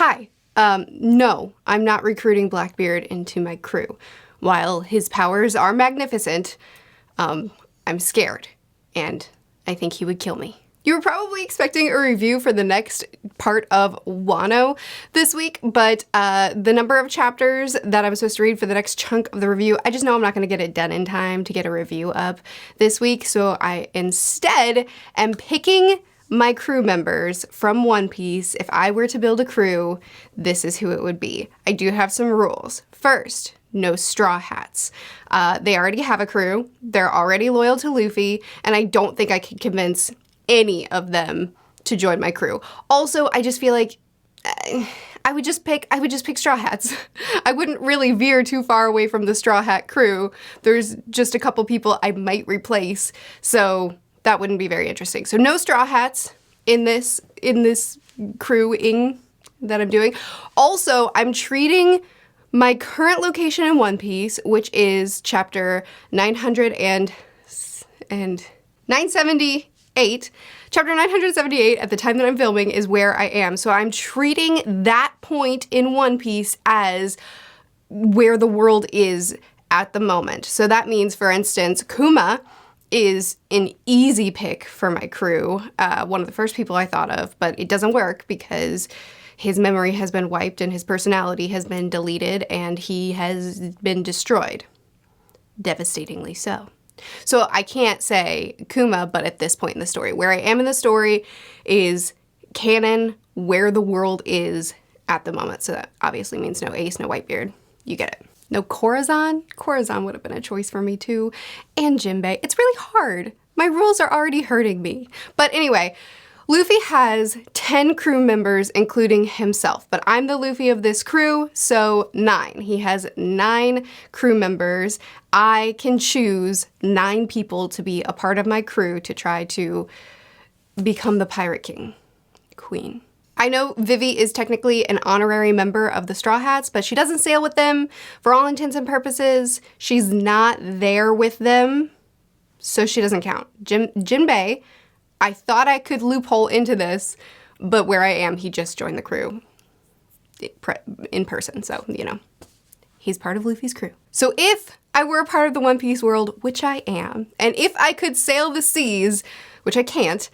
Hi. No, I'm not recruiting Blackbeard into my crew. While his powers are magnificent, I'm scared, and I think he would kill me. You were probably expecting a review for the next part of Wano this week, but the number of chapters that I'm supposed to read for the next chunk of the review, I just know I'm not going to get it done in time to get a review up this week, so I instead am picking my crew members from One Piece. If I were to build a crew, this is who it would be. I do have some rules. First, no straw hats. They already have a crew, they're already loyal to Luffy, and I don't think I could convince any of them to join my crew. Also, I just feel like I would just pick straw hats. I wouldn't really veer too far away from the straw hat crew. There's just a couple people I might replace, so that wouldn't be very interesting. So no straw hats in this crewing that I'm doing. Also, I'm treating my current location in One Piece, which is chapter 978. Chapter 978 at the time that I'm filming is where I am. So I'm treating that point in One Piece as where the world is at the moment. So that means, for instance, Kuma is an easy pick for my crew. One of the first people I thought of, but it doesn't work because his memory has been wiped and his personality has been deleted and he has been destroyed. Devastatingly so. So I can't say Kuma, but at this point in the story. Where I am in the story is canon, where the world is at the moment. So that obviously means no Ace, no Whitebeard. You get it. No Corazon. Corazon would have been a choice for me too. And Jinbei. It's really hard. My rules are already hurting me. But anyway, Luffy has 10 crew members, including himself, but I'm the Luffy of this crew, so 9. He has 9 crew members. I can choose 9 people to be a part of my crew to try to become the Pirate King, Queen. I know Vivi is technically an honorary member of the Straw Hats, but she doesn't sail with them. For all intents and purposes, she's not there with them, so she doesn't count. Jinbei, I thought I could loophole into this, but where I am, he just joined the crew in person, so, you know, he's part of Luffy's crew. So if I were a part of the One Piece world, which I am, and if I could sail the seas, which I can't,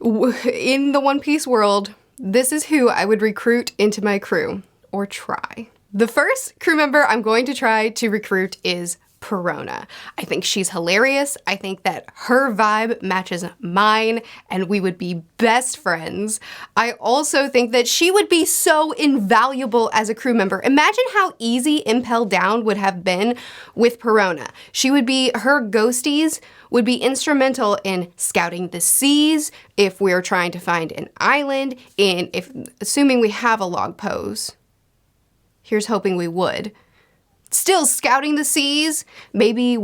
in the One Piece world, this is who I would recruit into my crew, or try. The first crew member I'm going to try to recruit is Perona. I think she's hilarious. I think that her vibe matches mine and we would be best friends. I also think that she would be so invaluable as a crew member. Imagine how easy Impel Down would have been with Perona. Her ghosties would be instrumental in scouting the seas if we're trying to find an island, assuming we have a log pose. Here's hoping we would. Still scouting the seas. Maybe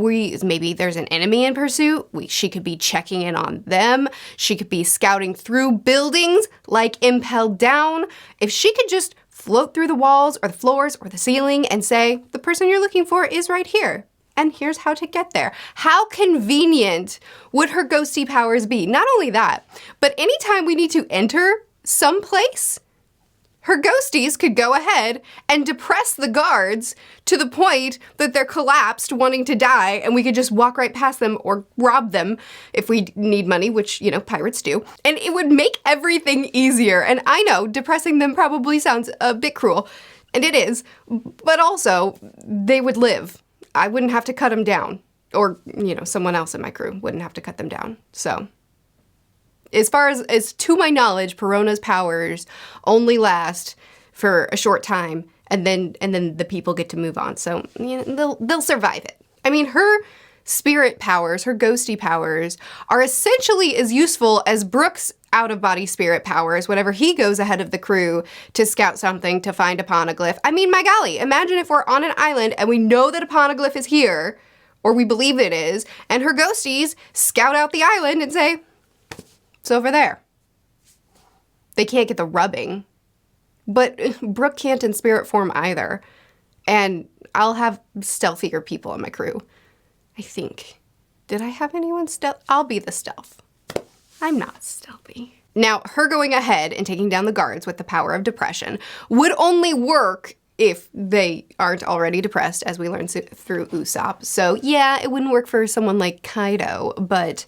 there's an enemy in pursuit. She could be checking in on them. She could be scouting through buildings like Impel Down. If she could just float through the walls or the floors or the ceiling and say, the person you're looking for is right here, and here's how to get there. How convenient would her ghosty powers be? Not only that, but anytime we need to enter someplace, her ghosties could go ahead and depress the guards to the point that they're collapsed, wanting to die, and we could just walk right past them or rob them if we need money, which, you know, pirates do. And it would make everything easier. And I know depressing them probably sounds a bit cruel, and it is, but also they would live. I wouldn't have to cut them down, or, you know, someone else in my crew wouldn't have to cut them down. So as far as to my knowledge, Perona's powers only last for a short time, and then the people get to move on. So, you know, they'll survive it. I mean, her spirit powers, her ghosty powers, are essentially as useful as Brook's out-of-body spirit powers whenever he goes ahead of the crew to scout something to find a poneglyph. I mean, my golly, imagine if we're on an island and we know that a poneglyph is here, or we believe it is, and her ghosties scout out the island and say, it's over there. They can't get the rubbing, but Brook can't in spirit form either. And I'll have stealthier people in my crew, I think. Did I have anyone stealth? I'll be the stealth. I'm not stealthy. Now, her going ahead and taking down the guards with the power of depression would only work if they aren't already depressed, as we learned through Usopp. So yeah, it wouldn't work for someone like Kaido, but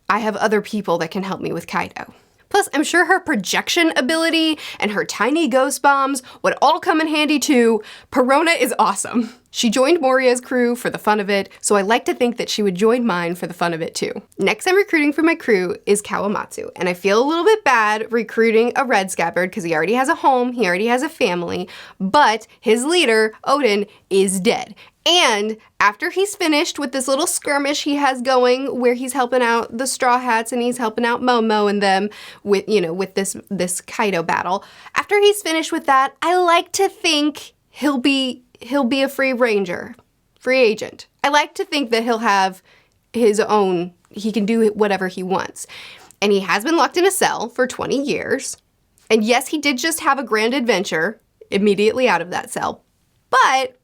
I have other people that can help me with Kaido. Plus, I'm sure her projection ability and her tiny ghost bombs would all come in handy too. Perona is awesome. She joined Moria's crew for the fun of it, so I like to think that she would join mine for the fun of it too. Next I'm recruiting for my crew is Kawamatsu, and I feel a little bit bad recruiting a red scabbard because he already has a home, he already has a family, but his leader, Odin, is dead. And after he's finished with this little skirmish he has going where he's helping out the Straw Hats and he's helping out Momo and them with, with this Kaido battle, after he's finished with that, I like to think he'll be a free ranger, free agent. I like to think that he'll have his own, he can do whatever he wants. And he has been locked in a cell for 20 years. And yes, he did just have a grand adventure immediately out of that cell, but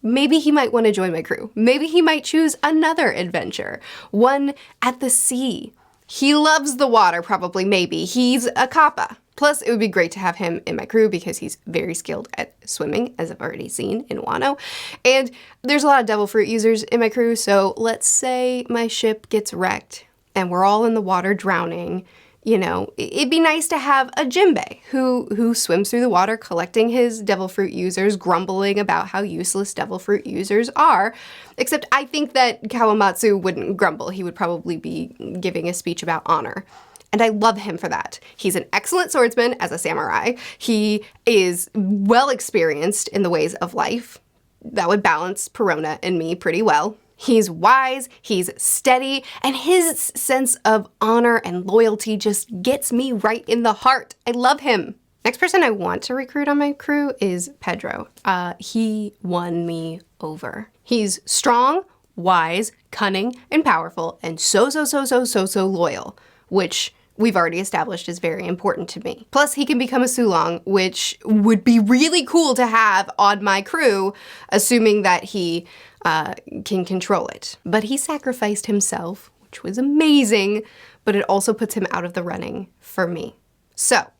maybe he might want to join my crew. Maybe he might choose another adventure, one at the sea. He loves the water, probably, maybe. He's a kappa. Plus, it would be great to have him in my crew because he's very skilled at swimming, as I've already seen in Wano. And there's a lot of devil fruit users in my crew, so let's say my ship gets wrecked and we're all in the water drowning. It'd be nice to have a Jinbei who swims through the water collecting his devil fruit users, grumbling about how useless devil fruit users are. Except I think that Kawamatsu wouldn't grumble. He would probably be giving a speech about honor. And I love him for that. He's an excellent swordsman as a samurai. He is well experienced in the ways of life. That would balance Perona and me pretty well. He's wise, he's steady, and his sense of honor and loyalty just gets me right in the heart. I love him. Next person I want to recruit on my crew is Pedro. He won me over. He's strong, wise, cunning, and powerful, and so loyal, which we've already established is very important to me. Plus, he can become a Sulong, which would be really cool to have on my crew, assuming that he can control it. But he sacrificed himself, which was amazing, but it also puts him out of the running for me. So,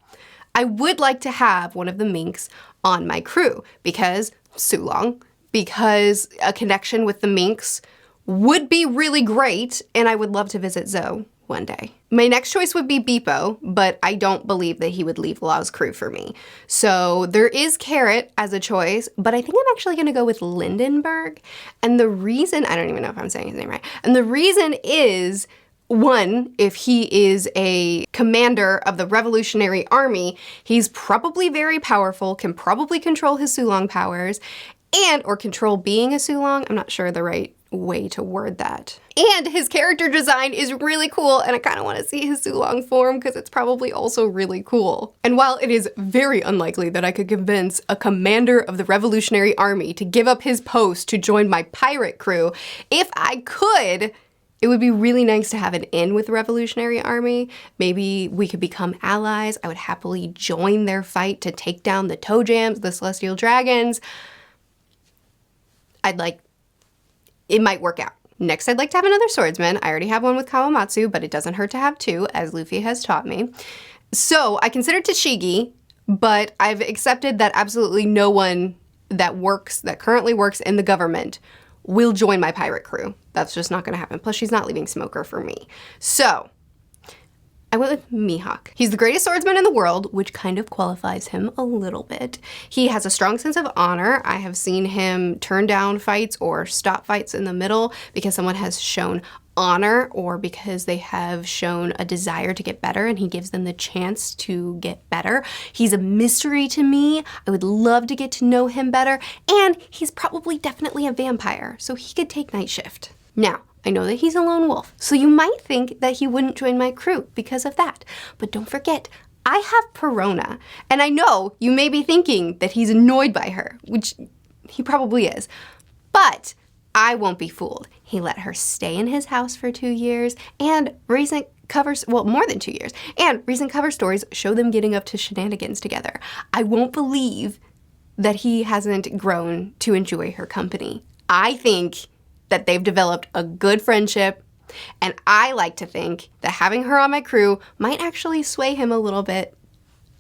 I would like to have one of the minks on my crew because Sulong, because a connection with the minks would be really great, and I would love to visit Zoe one day. My next choice would be Beepo, but I don't believe that he would leave Lau's crew for me. So there is Carrot as a choice, but I think I'm actually gonna go with Lindenberg. And the reason, I don't even know if I'm saying his name right, and the reason is, one, if he is a commander of the Revolutionary Army, he's probably very powerful, can probably control his Sulong powers, or control being a Sulong. I'm not sure the right way to word that. And his character design is really cool, and I kind of want to see his Sulong form because it's probably also really cool. And while it is very unlikely that I could convince a commander of the Revolutionary Army to give up his post to join my pirate crew, if I could, it would be really nice to have an in with the Revolutionary Army. Maybe we could become allies. I would happily join their fight to take down the Toe Jams, the Celestial Dragons. It might work out. Next, I'd like to have another swordsman. I already have one with Kawamatsu, but it doesn't hurt to have two, as Luffy has taught me. So I consider Tashigi, but I've accepted that absolutely no one that currently works in the government will join my pirate crew. That's just not gonna happen. Plus, she's not leaving Smoker for me. So I went with Mihawk. He's the greatest swordsman in the world, which kind of qualifies him a little bit. He has a strong sense of honor. I have seen him turn down fights or stop fights in the middle because someone has shown honor or because they have shown a desire to get better and he gives them the chance to get better. He's a mystery to me. I would love to get to know him better. And he's probably definitely a vampire, so he could take night shift. Now, I know that he's a lone wolf, so you might think that he wouldn't join my crew because of that. But don't forget, I have Perona, and I know you may be thinking that he's annoyed by her, which he probably is, but I won't be fooled. He let her stay in his house for 2 years, and recent covers, well, more than 2 years, and recent cover stories show them getting up to shenanigans together. I won't believe that he hasn't grown to enjoy her company. I think that they've developed a good friendship, And I like to think that having her on my crew might actually sway him a little bit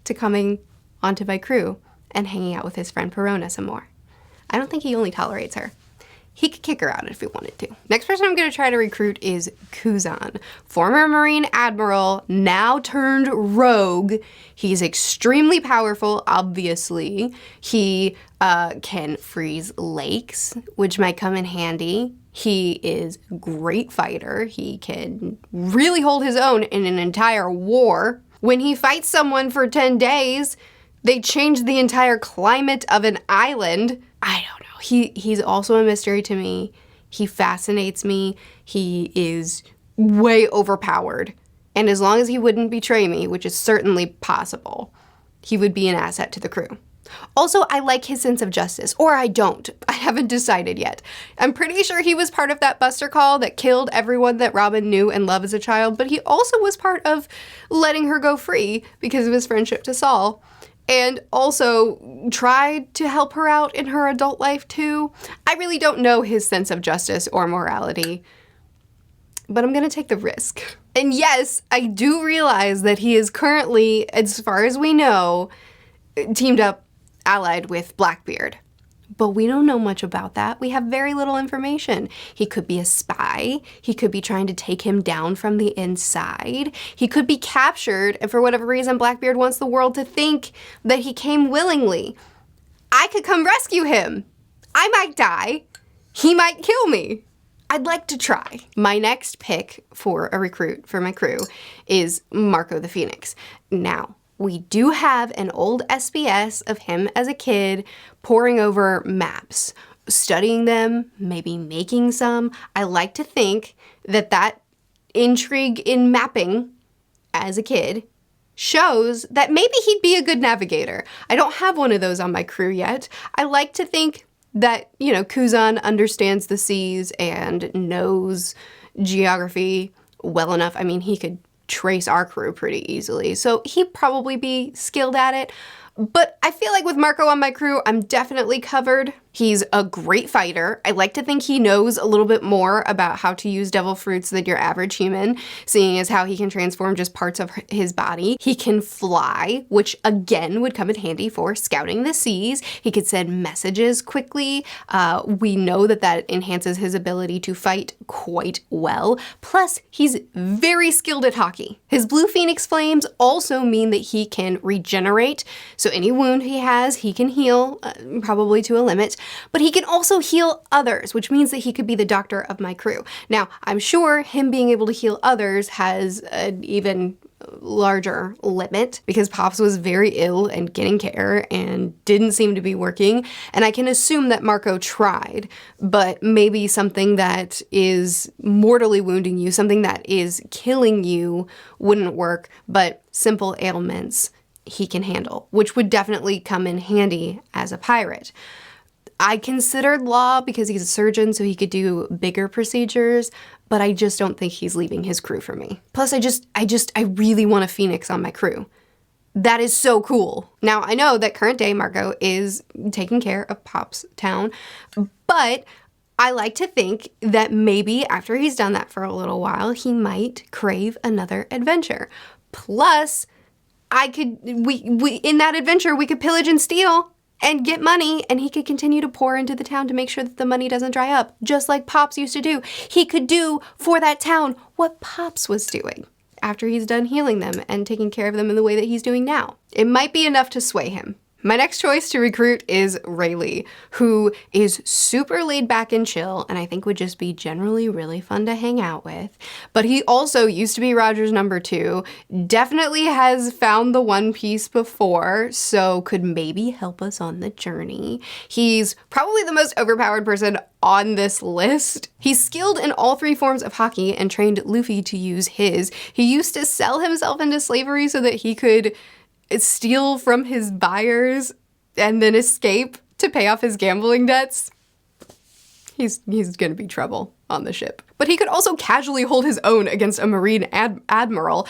to coming onto my crew and hanging out with his friend Perona some more. I don't think he only tolerates her. He could kick her out if he wanted to. Next person I'm going to try to recruit is Kuzon, former Marine Admiral, now turned rogue. He's extremely powerful, obviously. He can freeze lakes, which might come in handy. He is a great fighter. He can really hold his own in an entire war. When he fights someone for 10 days, they change the entire climate of an island. I don't know. He's also a mystery to me. He fascinates me. He is way overpowered. And as long as he wouldn't betray me, which is certainly possible, he would be an asset to the crew. Also, I like his sense of justice, or I don't. I haven't decided yet. I'm pretty sure he was part of that Buster call that killed everyone that Robin knew and loved as a child, but he also was part of letting her go free because of his friendship to Saul. And also tried to help her out in her adult life too. I really don't know his sense of justice or morality, but I'm gonna take the risk. And yes, I do realize that he is currently, as far as we know, teamed up, allied with Blackbeard. But we don't know much about that. We have very little information. He could be a spy. He could be trying to take him down from the inside. He could be captured, and for whatever reason, Blackbeard wants the world to think that he came willingly. I could come rescue him. I might die. He might kill me. I'd like to try. My next pick for a recruit for my crew is Marco the Phoenix. Now, we do have an old SBS of him as a kid poring over maps, studying them, maybe making some. I like to think that that intrigue in mapping as a kid shows that maybe he'd be a good navigator. I don't have one of those on my crew yet. I like to think that, you know, Kuzon understands the seas and knows geography well enough. I mean, he could trace our crew pretty easily, so he'd probably be skilled at it. But I feel like with Marco on my crew, I'm definitely covered. He's a great fighter. I like to think he knows a little bit more about how to use devil fruits than your average human, seeing as how he can transform just parts of his body. He can fly, which again would come in handy for scouting the seas. He could send messages quickly. We know that that enhances his ability to fight quite well. Plus, he's very skilled at hockey. His blue phoenix flames also mean that he can regenerate. So any wound he has, he can heal, probably to a limit, but he can also heal others, which means that he could be the doctor of my crew. Now, I'm sure him being able to heal others has an even larger limit because Pops was very ill and getting care and didn't seem to be working. And I can assume that Marco tried, but maybe something that is mortally wounding you, something that is killing you wouldn't work, but simple ailments he can handle, which would definitely come in handy as a pirate. I considered Law because he's a surgeon, so he could do bigger procedures, but I just don't think he's leaving his crew for me. Plus, I really want a Phoenix on my crew. That is so cool. Now, I know that current day Marco is taking care of Pop's town, but I like to think that maybe after he's done that for a little while, he might crave another adventure. Plus, we in that adventure, we could pillage and steal and get money, and he could continue to pour into the town to make sure that the money doesn't dry up, just like Pops used to do. He could do for that town what Pops was doing after he's done healing them and taking care of them in the way that he's doing now. It might be enough to sway him. My next choice to recruit is Rayleigh, who is super laid back and chill, and I think would just be generally really fun to hang out with. But he also used to be Roger's number 2, definitely has found the One Piece before, so could maybe help us on the journey. He's probably the most overpowered person on this list. He's skilled in all 3 forms of hockey and trained Luffy to use his. He used to sell himself into slavery so that he could steal from his buyers and then escape to pay off his gambling debts. He's gonna be trouble on the ship. But he could also casually hold his own against a Marine admiral,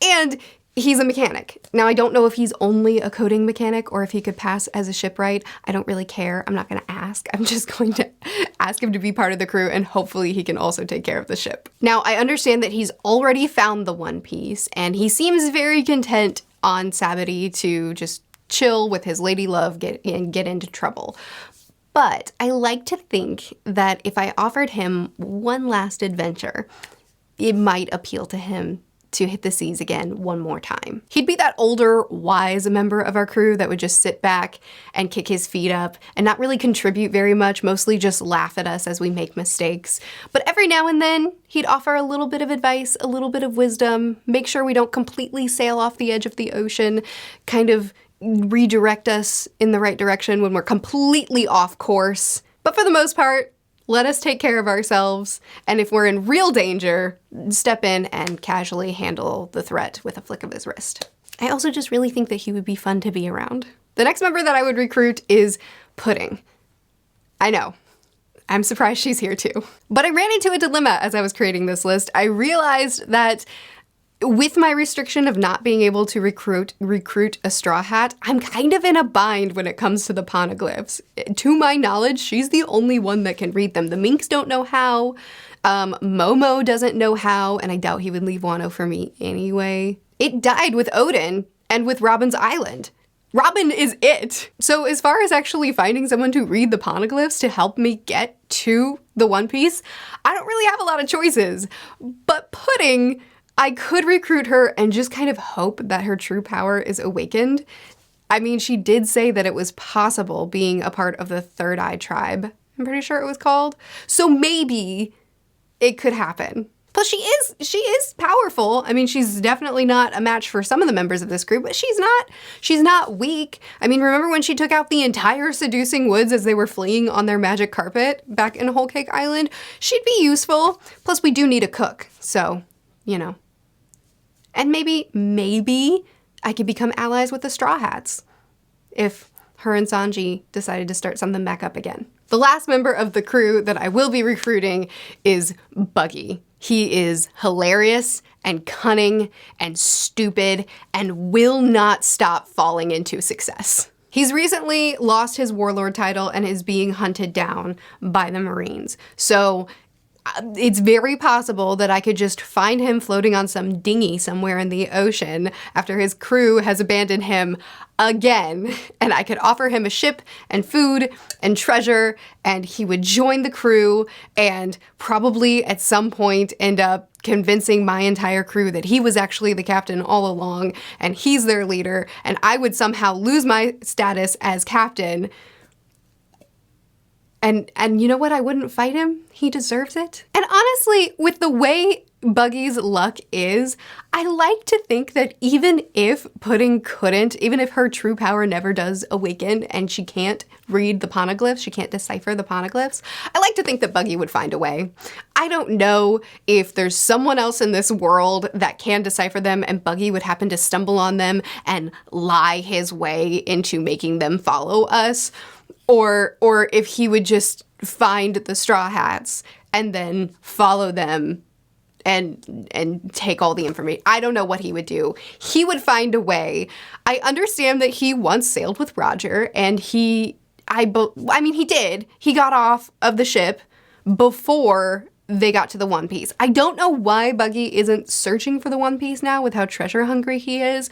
and he's a mechanic. Now, I don't know if he's only a coding mechanic or if he could pass as a shipwright. I don't really care. I'm not gonna ask. ask. I'm just going to ask him to be part of the crew, and hopefully he can also take care of the ship. Now, I understand that he's already found the One Piece, and he seems very content on Sabity to just chill with his lady love and get into trouble. But I like to think that if I offered him one last adventure, it might appeal to him to hit the seas again one more time. He'd be that older, wise member of our crew that would just sit back and kick his feet up and not really contribute very much, mostly just laugh at us as we make mistakes. But every now and then, he'd offer a little bit of advice, a little bit of wisdom, make sure we don't completely sail off the edge of the ocean, kind of redirect us in the right direction when we're completely off course. But for the most part, let us take care of ourselves, and if we're in real danger, step in and casually handle the threat with a flick of his wrist. I also just really think that he would be fun to be around. The next member that I would recruit is Pudding. I know. I'm surprised she's here too. But I ran into a dilemma as I was creating this list. I realized that with my restriction of not being able to recruit a Straw Hat, I'm kind of in a bind when it comes to the poneglyphs. To my knowledge, she's the only one that can read them. The Minks don't know how, Momo doesn't know how, and I doubt he would leave Wano for me anyway. It died with Odin and with Robin's Island. Robin is it. So as far as actually finding someone to read the poneglyphs to help me get to the One Piece, I don't really have a lot of choices. But Pudding, I could recruit her and just kind of hope that her true power is awakened. I mean, she did say that it was possible being a part of the Third Eye tribe. I'm pretty sure it was called. So maybe it could happen. Plus she is powerful. I mean, she's definitely not a match for some of the members of this group, but she's not weak. I mean, remember when she took out the entire Seducing Woods as they were fleeing on their magic carpet back in Whole Cake Island? She'd be useful. Plus we do need a cook, so, you know. And maybe I could become allies with the Straw Hats if her and Sanji decided to start something back up again. The last member of the crew that I will be recruiting is Buggy. He is hilarious and cunning and stupid and will not stop falling into success. He's recently lost his warlord title and is being hunted down by the Marines. So it's very possible that I could just find him floating on some dinghy somewhere in the ocean after his crew has abandoned him again, and I could offer him a ship and food and treasure, and he would join the crew and probably at some point end up convincing my entire crew that he was actually the captain all along and he's their leader, and I would somehow lose my status as captain. And you know what? I wouldn't fight him. He deserves it. And honestly, with the way Buggy's luck is, I like to think that even if Pudding couldn't, even if her true power never does awaken and she can't read the poneglyphs, she can't decipher the poneglyphs, I like to think that Buggy would find a way. I don't know if there's someone else in this world that can decipher them and Buggy would happen to stumble on them and lie his way into making them follow us. Or if he would just find the Straw Hats and then follow them and take all the information. I don't know what he would do. He would find a way. I understand that he once sailed with Roger, and he did. He got off of the ship before they got to the One Piece. I don't know why Buggy isn't searching for the One Piece now with how treasure hungry he is.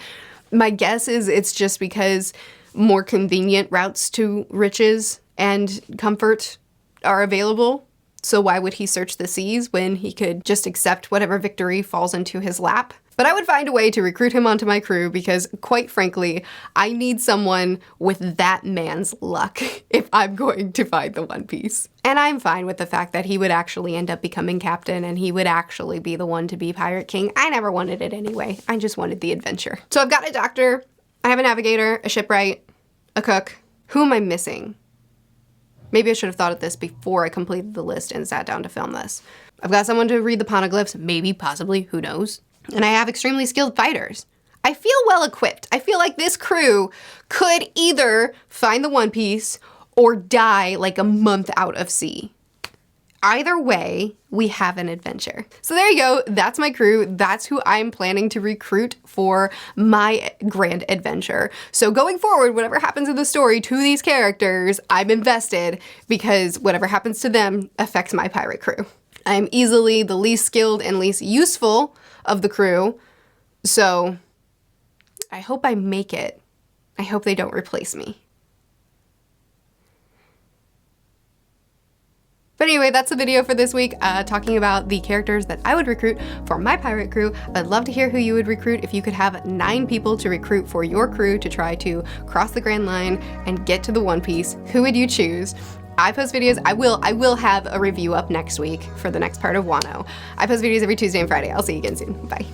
My guess is it's just because more convenient routes to riches and comfort are available. So why would he search the seas when he could just accept whatever victory falls into his lap? But I would find a way to recruit him onto my crew because, quite frankly, I need someone with that man's luck if I'm going to find the One Piece. And I'm fine with the fact that he would actually end up becoming captain and he would actually be the one to be Pirate King. I never wanted it anyway. I just wanted the adventure. So I've got a doctor, I have a navigator, a shipwright, a cook. Who am I missing? Maybe I should have thought of this before I completed the list and sat down to film this. I've got someone to read the poneglyphs, maybe, possibly, who knows? And I have extremely skilled fighters. I feel well equipped. I feel like this crew could either find the One Piece or die like a month out of sea. Either way, we have an adventure. So there you go, that's my crew. That's who I'm planning to recruit for my grand adventure. So going forward, whatever happens in the story to these characters, I'm invested because whatever happens to them affects my pirate crew. I'm easily the least skilled and least useful of the crew, so I hope I make it. I hope they don't replace me. But anyway, that's the video for this week, talking about the characters that I would recruit for my pirate crew. I'd love to hear who you would recruit. If you could have 9 people to recruit for your crew to try to cross the Grand Line and get to the One Piece, who would you choose? I post videos. I will have a review up next week for the next part of Wano. I post videos every Tuesday and Friday. I'll see you again soon. Bye.